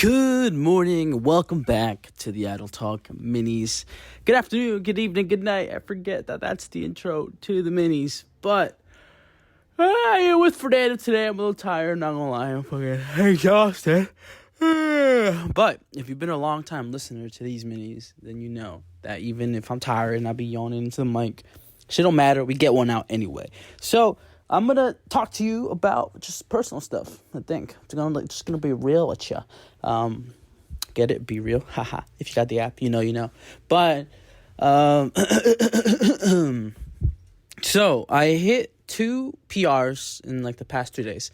Good morning. Welcome back to the Idle Talk Minis. Good afternoon, good evening, good night. I forget that's the intro to the minis. But I'm with Fernando today. I'm a little tired, not gonna lie. I'm fucking exhausted. But if you've been a long time listener to these minis, then you know that even if I'm tired and I be yawning into the mic, shit don't matter. We get one out anyway. So I'm going to talk to you about just personal stuff, I think. I'm just gonna be real with you. Get it? Be real? Haha. If you got the app, you know. But, so I hit 2 PRs in, the past 2 days.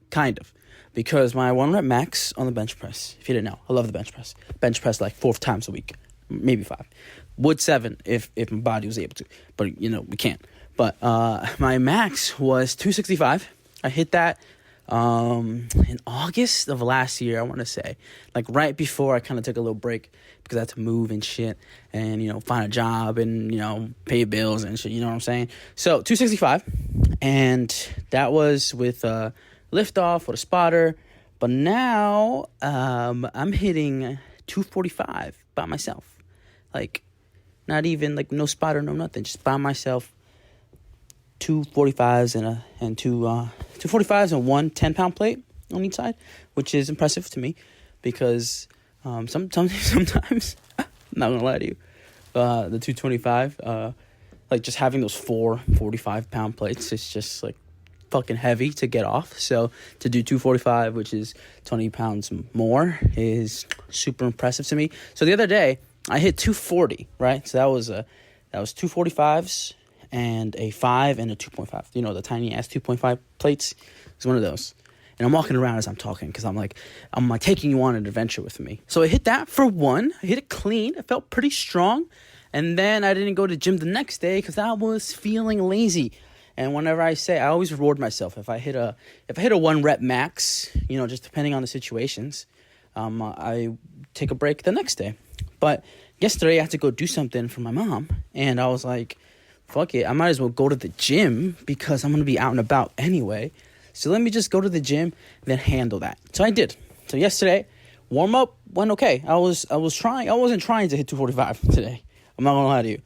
Kind of. Because my 1 rep max on the bench press, if you didn't know, I love the bench press. Bench press 4 times a week. Maybe 5. Would 7 if my body was able to. But, we can't. But my max was 265. I hit that in August of last year, I want to say. Right before I kind of took a little break because I had to move and shit and, find a job and, pay bills and shit, you know what I'm saying? So 265, and that was with lift off with a spotter. But now I'm hitting 245 by myself. Not even, no spotter, no nothing, just by myself. 245s and two 245s and one 10-pound plate on each side, which is impressive to me because sometimes I'm not gonna lie to you, the 225 just having those 4 45-pound plates is just fucking heavy to get off. So to do 245, which is 20 pounds more, is super impressive to me. So the other day I hit 240, right? So that was 245s and a 5 and a 2.5. The tiny ass 2.5 plates. It's one of those. And I'm walking around as I'm talking because I'm taking you on an adventure with me. So I hit that for 1. I hit it clean. It felt pretty strong. And then I didn't go to the gym the next day because I was feeling lazy. And whenever I always reward myself. If I hit a 1 rep max, just depending on the situations, I take a break the next day. But yesterday I had to go do something for my mom. And I was like, fuck it, I might as well go to the gym because I'm going to be out and about anyway. So let me just go to the gym, then handle that. So I did. So yesterday, warm up went okay. I wasn't trying to hit 245 today. I'm not going to lie to you.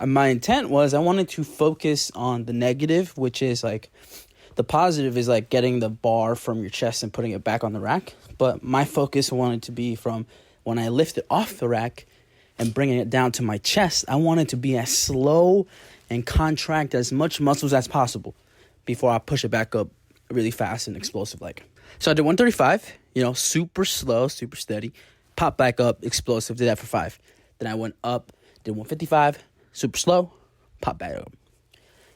My intent was I wanted to focus on the negative, which is the positive is getting the bar from your chest and putting it back on the rack. But my focus wanted to be from when I lift it off the rack and bringing it down to my chest. I wanted to be as slow and contract as much muscles as possible before I push it back up really fast and explosive So I did 135, super slow, super steady. Pop back up, explosive, did that for 5. Then I went up, did 155, super slow, pop back up.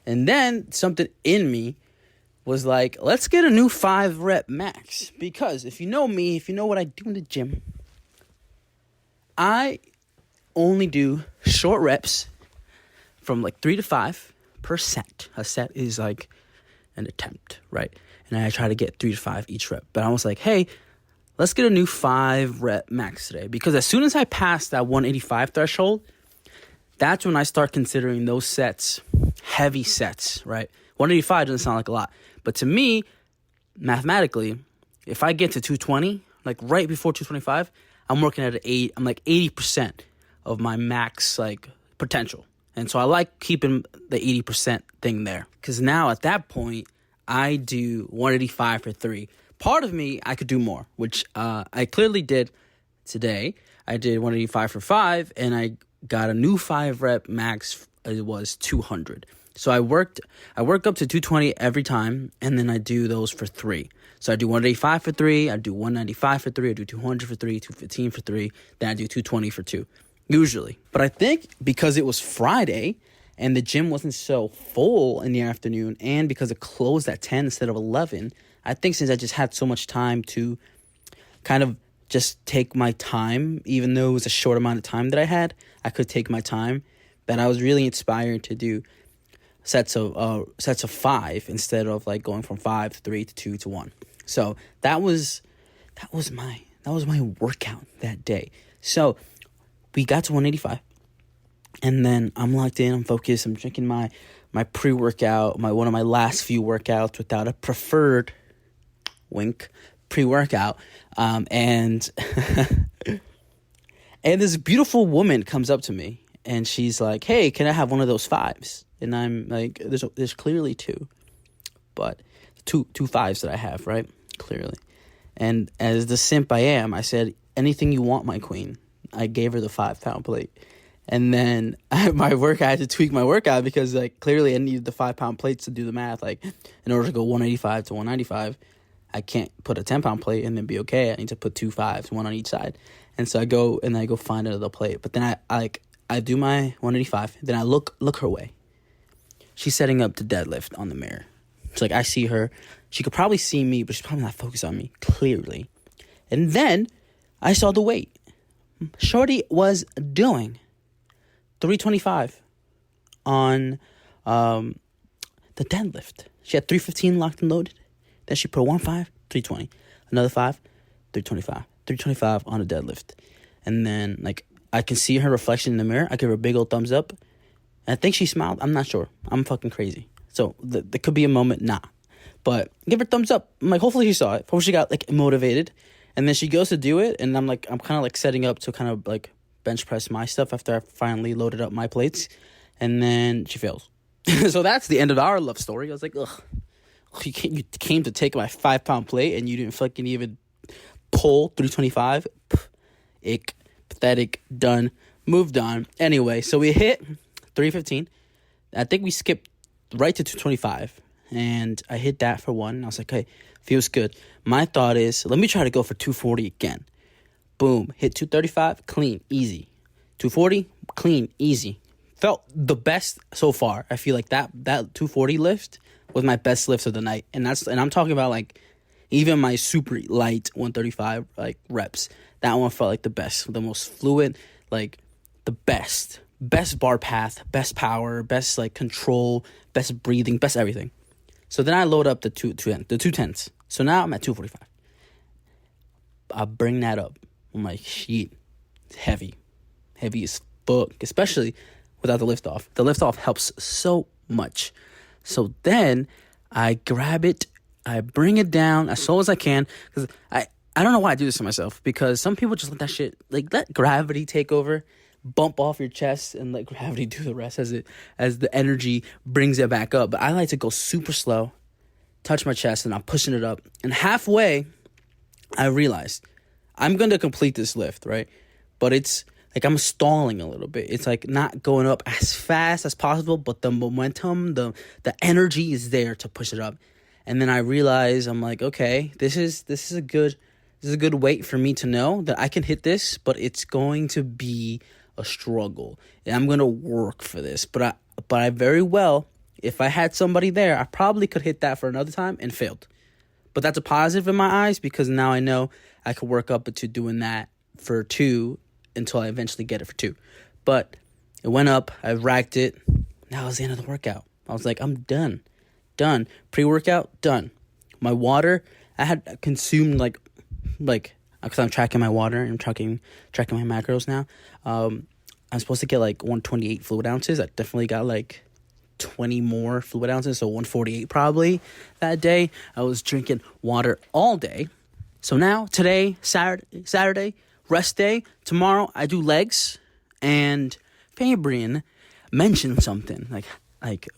And then something in me was let's get a new 5 rep max. Because if you know me, if you know what I do in the gym, I only do short reps from 3 to 5 per set. A set is an attempt, right? And I try to get 3 to 5 each rep. But I was hey, let's get a new 5 rep max today. Because as soon as I pass that 185 threshold, that's when I start considering those sets heavy sets, right? 185 doesn't sound like a lot. But to me, mathematically, if I get to 220, right before 225, I'm working at 80% of my max potential. And so I like keeping the 80% thing there. Because now at that point, I do 185 for 3. Part of me, I could do more, which I clearly did today. I did 185 for 5, and I got a new 5 rep max. It was 200. So I worked up to 220 every time, and then I do those for 3. So I do 185 for 3, I do 195 for 3, I do 200 for 3, 215 for 3, then I do 220 for 2. Usually. But I think because it was Friday and the gym wasn't so full in the afternoon, and because it closed at 10 instead of 11, I think since I just had so much time to kind of just take my time, even though it was a short amount of time that I had, I could take my time, that I was really inspired to do sets of 5 instead of going from 5 to 3 to 2 to 1. So that was my workout that day. So we got to 185, and then I'm locked in, I'm focused, I'm drinking my pre-workout, one of my last few workouts without a preferred, wink, pre-workout, and and this beautiful woman comes up to me, and she's like, "Hey, can I have one of those 5s?" And I'm like, "There's clearly 2, but two 5s that I have, right? Clearly." And as the simp I am, I said, "Anything you want, my queen." I gave her the 5-pound plate. And then I had to tweak my workout because, like, clearly I needed the 5-pound plates to do the math. Like, in order to go 185 to 195, I can't put a 10-pound plate and then be okay. I need to put 2 5s, one on each side. And so I go find another plate. But then I do my 185. Then I look her way. She's setting up to deadlift on the mirror. It's like I see her. She could probably see me, but she's probably not focused on me, clearly. And then I saw the weight. Shorty was doing 325 on the deadlift. She had 315 locked and loaded. Then she put 1 5, 320. Another 5, 325. 325 on a deadlift. And then, like, I can see her reflection in the mirror. I give her a big old thumbs up. And I think she smiled. I'm not sure. I'm fucking crazy. So there could be a moment, nah. But give her thumbs up. I'm like, hopefully she saw it. Hopefully she got, like, motivated. And then she goes to do it. And I'm kind of, like, setting up to kind of, like, bench press my stuff after I finally loaded up my plates. And then she fails. So that's the end of our love story. I was like, ugh. You came to take my 5-pound plate and you didn't fucking even pull 325. Ick. Pathetic. Done. Moved on. Anyway, so we hit 315. I think we skipped right to 225. And I hit that for 1. I was like, hey, feels good. My thought is, let me try to go for 240 again. Boom. Hit 235. Clean. Easy. 240. Clean. Easy. Felt the best so far. I feel like that 240 lift was my best lift of the night. And I'm talking about, like, even my super light 135 like reps. That one felt like the best, the most fluid, like the best bar path, best power, best like control, best breathing, best everything. So then I load up the 210s. So now I'm at 245. I bring that up. I'm like, shit, it's heavy as fuck, especially without the lift off. The lift off helps so much. So then I grab it, I bring it down as slow as I can, because I don't know why I do this to myself, because some people just let that shit, like, let gravity take over, bump off your chest, and let gravity do the rest as the energy brings it back up. But I like to go super slow, touch my chest, and I'm pushing it up. And halfway, I realized I'm going to complete this lift, right? But it's like I'm stalling a little bit. It's like not going up as fast as possible, but the momentum, the energy is there to push it up. And then I realize, I'm like, okay, this is a good weight for me to know that I can hit this, but it's going to be a struggle. And I'm going to work for this. But I very well, if I had somebody there, I probably could hit that for another time and failed. But that's a positive in my eyes, because now I know I could work up to doing that for 2 until I eventually get it for 2. But it went up. I racked it. That was the end of the workout. I was like, I'm done. Pre-workout, done. My water, I had consumed like, because I'm tracking my water and tracking my macros now. I'm supposed to get like 128 fluid ounces. I definitely got like 20 more fluid ounces, so 148 probably that day. I was drinking water all day. So now, today, Saturday, rest day. Tomorrow, I do legs. And Fabian mentioned something, like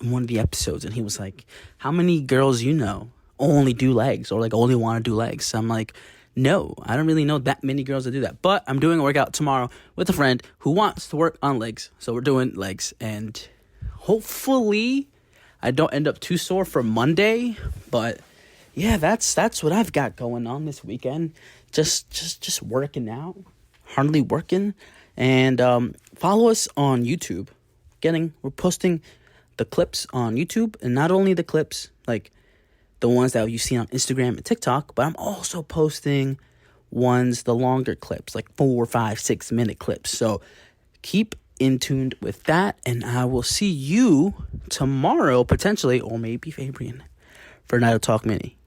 in one of the episodes, and he was like, how many girls you know only do legs, or like only want to do legs? So I'm like, no, I don't really know that many girls that do that. But I'm doing a workout tomorrow with a friend who wants to work on legs. So we're doing legs, and hopefully I don't end up too sore for Monday. But yeah, that's what I've got going on this weekend. Just working out, hardly working. And follow us on YouTube. We're posting the clips on YouTube, and not only the clips, like the ones that you see on Instagram and TikTok, but I'm also posting the longer clips, like 4, 5, 6 minute clips. So keep in tuned with that, and I will see you tomorrow, potentially, or maybe Fabian, for Night of Talk Mini.